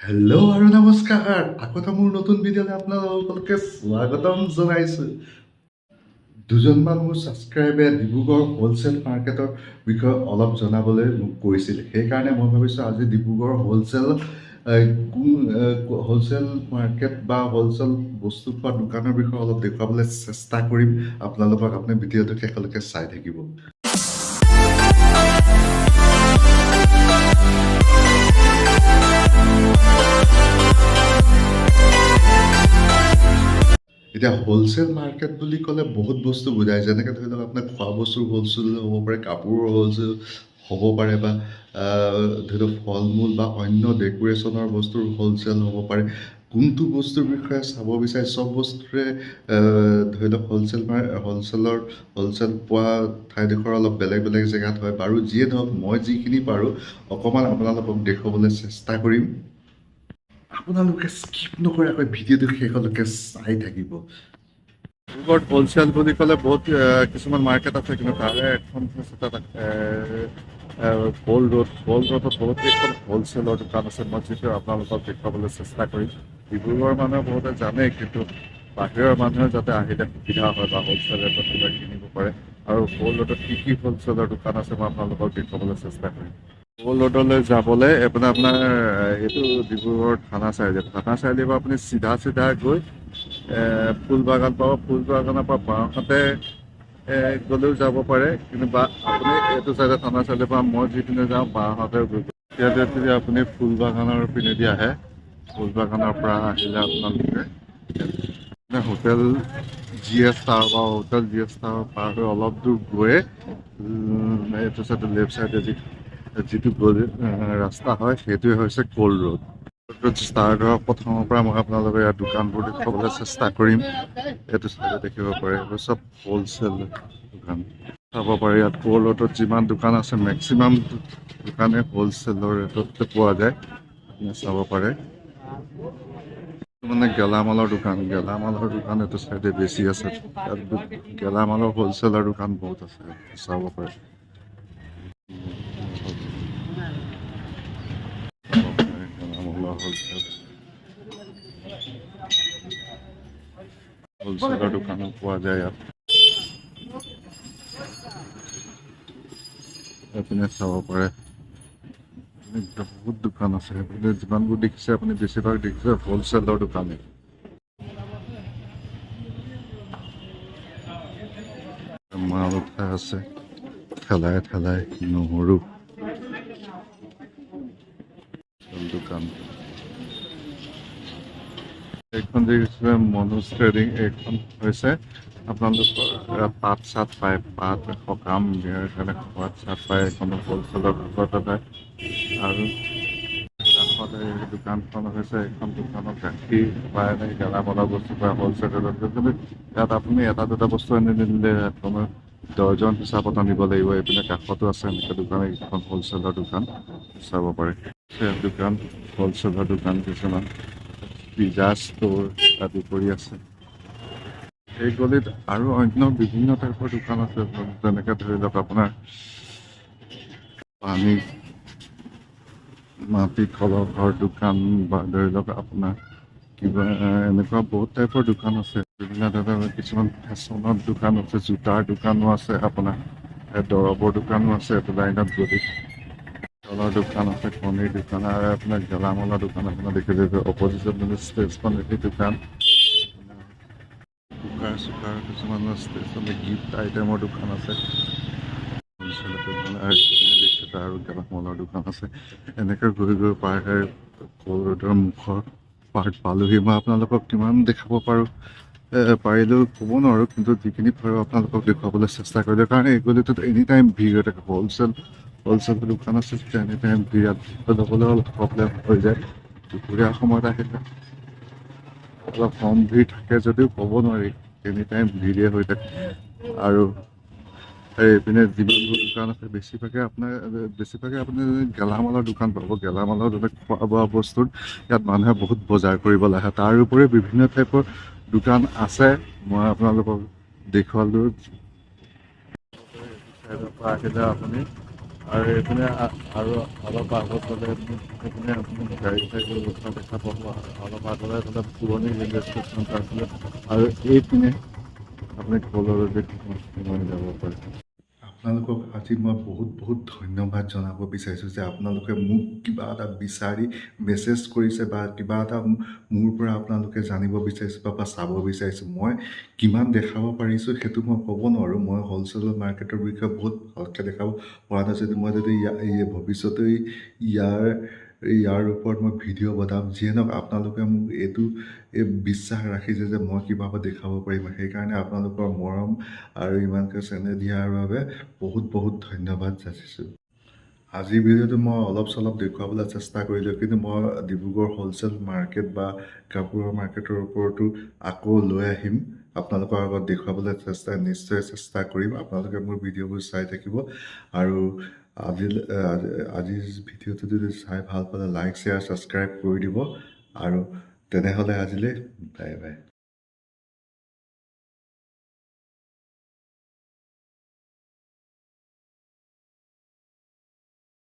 Hello' আৰু নমস্কাৰ আকৌ মোৰ নতুন ভিডিঅ'লৈ আপোনালোকে স্বাগতম জনাইছোঁ। দুজনমান মোৰ ছাবস্ক্ৰাইবে ডিব্ৰুগড় হ'লচেল মাৰ্কেটৰ বিষয়ে অলপ জনাবলৈ মোক কৈছিল। সেইকাৰণে মই ভাবিছোঁ আজি ডিব্ৰুগড় হ'লচেল মাৰ্কেট বা হ'লচেল বস্তু পোৱা দোকানৰ বিষয়ে অলপ দেখুৱাবলৈ চেষ্টা কৰিম আপোনালোকক। আপুনি ভিডিঅ'টো শেষলৈকে চাই থাকিব। এতিয়া হ'লচেল মাৰ্কেট বুলি ক'লে বহুত বস্তু বুজায়, যেনেকৈ ধৰি লওক আপোনাৰ খোৱা বস্তুৰ হ'লচেল হ'ব পাৰে, কাপোৰৰ হ'লচেল হ'ব পাৰে, বা ধৰি লওক ফল মূল বা অন্য ডেক'ৰেশ্যনৰ বস্তুৰ হ'লচেল হ'ব পাৰে। কোনটো বস্তুৰ বিষয়ে চাব বিচাৰে, চব বস্তুৰে ধৰি লওক হ'লচেল পোৱা ঠাইডোখৰ অলপ বেলেগ বেলেগ জেগাত হয়। বাৰু যিয়ে ধৰক মই যিখিনি পাৰোঁ অকণমান আপোনালোকক দেখুৱাবলৈ চেষ্টা কৰিম। আপোনালোকে স্কিপ নকৰাকৈ ভিডিঅ'টো শেষলৈকে চাই থাকিব। ডিব্ৰুগড়ত হ'লচেল বুলি ক'লে বহুত কিছুমান মাৰ্কেট আছে, কিন্তু তাৰে এখন হৈছে তাত গ'ল্ড ৰোডত বহুত কেইখন হ'লচেলৰ দোকান আছে। মই যিটো আপোনালোকক দেখুৱাবলৈ চেষ্টা কৰিম। ডিব্ৰুগড়ৰ মানুহে বহুতে জানে, কিন্তু বাহিৰৰ মানুহে যাতে আহিলে সুবিধা হয় বা হ'লচেল ৰেটত কিনিব পাৰে। আৰু গ'ল্ড ৰোডত কি কি হ'লচেলৰ দোকান আছে মই আপোনালোকক দেখুৱাবলৈ চেষ্টা কৰিম। গ'ল্ড ৰোডলৈ যাবলৈ আপোনাৰ এইটো ডিব্ৰুগড় থানা চাৰিআলিৰ পৰা আপুনি চিধা গৈ ফুলবাগান পাব। ফুলবাগানৰ পৰা বাওঁহাতে গ'লেও যাব পাৰে, কিন্তু বা আপুনি এইটো চাইডে থানা চাৰিআলিৰ পৰা মই যিপিনে যাওঁ বাওঁহাতে গৈ যদি আপুনি ফুলবাগানৰ পিনেদি আহে, ফুলবাগানৰ পৰা আহিলে আপোনালোকে হোটেল GS টাৱাৰ পাৰ হৈ অলপ দূৰ গৈয়ে এইটো চাইডে লেফ্ট চাইডে যিটো ৰাস্তা হয় সেইটোৱে হৈছে গ'ল্ড ৰোড। ষ্টাৰ্ট হোৱাৰ প্ৰথমৰ পৰা মই আপোনালোকে ইয়াত দোকানবোৰ দেখুৱাবলৈ চেষ্টা কৰিম। এইটো চাইডে দেখিব পাৰে এইবোৰ চব হ'লচেল দোকান চাব পাৰে। ইয়াত গ'ল্ড ৰোডত যিমান দোকান আছে মেক্সিমাম দোকানে হ'লচেলৰ ৰেটত পোৱা যায়, আপুনি চাব পাৰে। মানে গেলামালৰ দোকান এইটো চাইডে বেছি আছে। ইয়াত গেলামালৰ হ'লচেলৰ দোকান বহুত আছে, চাব পাৰে। হ'লচেলৰ দোকানো পোৱা যায় ইয়াত। এইপিনে চাব পাৰে বহুত দোকান আছে। সেইপিনে যিমানবোৰ দেখিছে আপুনি বেছিভাগ দেখিছে হ'লচেলৰ দোকানে। মাল উঠাই আছে ঠেলাই নহৰু দোকান। এইখন দেখিছে মনোজ ট্ৰেডিং। এইখন হৈছে আপোনালোকৰ পাত চাত পায়, পাত সকাম বিয়াৰ কাৰণে পাত চাত পায়। এইখনো হ'লচেলৰ ভিতৰতে পায়। আৰু কাষতে এই দোকানখন হৈছে, এইখন দোকানত গাখীৰ বা এনেকৈ গেলামালৰ বস্তু পায় হ'লচেলত। কিন্তু ইয়াত আপুনি এটা দুটা বস্তু আনি নিদিলে আপোনাৰ দৰ্জন হিচাপত আনিব লাগিব। এইপিনে কাষতো আছে এনেকৈ দোকান, এইখন হ'লচেলৰ দোকান চাব পাৰে। দোকান হ'লচেলৰ দোকান কিছুমান পিজ্জা ষ্ট'ৰ আদি কৰি আছে। এই গলিত আৰু অন্য বিভিন্ন টাইপৰ দোকান আছে, যেনেকৈ ধৰি লওক আপোনাৰ পানী মাটি কলহৰ দোকান, বা ধৰি লওক আপোনাৰ কিবা এনেকুৱা বহুত টাইপৰ দোকান আছে। বিভিন্ন ধৰণৰ কিছুমান ফেশ্বনৰ দোকান আছে, জোতাৰ দোকানো আছে, আপোনাৰ দৰৱৰ দোকানো আছে। এইটো লাইনত গলি ফলৰ দোকান আছে, কণীৰ দোকান, আৰু আপোনাৰ গেলামালৰ দোকান আপোনাৰ দেখিছে অপজিচন ষ্টেজখন এই দোকান। কুকাৰ চুকাৰ কিছুমান ষ্টেচন গিফ্ট আইটেমৰ দোকান আছে, আৰু গেলামালৰ দোকান আছে। এনেকৈ গৈ পাৰ হৈ গ'ল্ড ৰোডৰ মুখৰ পাৰ্ট পালোহি। মই আপোনালোকক কিমান দেখাব পাৰোঁ পাৰিলেও ক'ব নোৱাৰোঁ, কিন্তু যিখিনি পাৰোঁ আপোনালোকক দেখুৱাবলৈ চেষ্টা কৰিলোঁ। কাৰণ এই গলিটোত এনি টাইম ভিৰ হৈ থাকে। হ'লচেলৰ দোকান আছে, এনি টাইম ভিৰ ল'বলৈ অলপ প্ৰব্লেম হৈ যায়। দুপৰীয়া সময়ত আহিলে অলপ কম ভিৰ থাকে যদিও ক'ব নোৱাৰি, এনি টাইম ভিৰে হৈ থাকে। আৰু এইপিনে যিমানবোৰ দোকান আছে বেছিভাগে আপুনি গেলামালৰ দোকান পাব। গেলামালৰ খোৱা বোৱা বস্তুৰ ইয়াত মানুহে বহুত বজাৰ কৰিবলৈ আহে। তাৰ উপৰিও বিভিন্ন টাইপৰ দোকান আছে, মই আপোনালোকক দেখুৱালোঁ। আহিলে আপুনি আৰু এইপিনে আৰু অলপ আগত গ'লে সেইপিনে আপুনি গাড়ী চাড়ী ৰখা দেখা পাব। অলপ আগলৈ গ'লে পুৰণি ৰেলৱে ষ্টেচন এটা আছিলে আৰু এইপিনে আপুনি কলৰলৈকে সোমাই যাব পাৰে। আপোনালোকক আজি মই বহুত বহুত ধন্যবাদ জনাব বিচাৰিছোঁ যে আপোনালোকে মোক কিবা এটা বিচাৰি মেছেজ কৰিছে বা কিবা এটা মোৰ পৰা আপোনালোকে জানিব বিচাৰিছে বা চাব বিচাৰিছে। মই কিমান দেখাব পাৰিছোঁ সেইটো মই ক'ব নোৱাৰোঁ। মই হ'লচেল মাৰ্কেটৰ বিষয়ে বহুত ভালকৈ দেখাব পৰা নাই। মই যদি ভৱিষ্যতে ইয়াৰ ওপৰত মই ভিডিঅ' বনাম, যিয়ে নহওক আপোনালোকে মোক এইটো বিশ্বাস ৰাখিছে যে মই কিবা এটা দেখাব পাৰিম। সেইকাৰণে আপোনালোকৰ মৰম আৰু ইমানকৈ চেনেল দিয়াৰ বাবে বহুত বহুত ধন্যবাদ যাচিছোঁ। আজিৰ ভিডিঅ'টো মই অলপ চলপ দেখুৱাবলৈ চেষ্টা কৰিলোঁ, কিন্তু মই ডিব্ৰুগড় হ'লচেল মাৰ্কেট বা কাপোৰৰ মাৰ্কেটৰ ওপৰতো আকৌ লৈ আহিম। আপোনালোকৰ আগত দেখুৱাবলৈ নিশ্চয় চেষ্টা কৰিম। আপোনালোকে মোৰ ভিডিঅ'বোৰ চাই থাকিব আৰু আজিৰ ভিডিঅ'টো যদি চাই ভাল পালে লাইক শ্বেয়াৰ ছাবস্ক্ৰাইব কৰি দিব আৰু তেনেহ'লে আজিলৈ বাই বাই।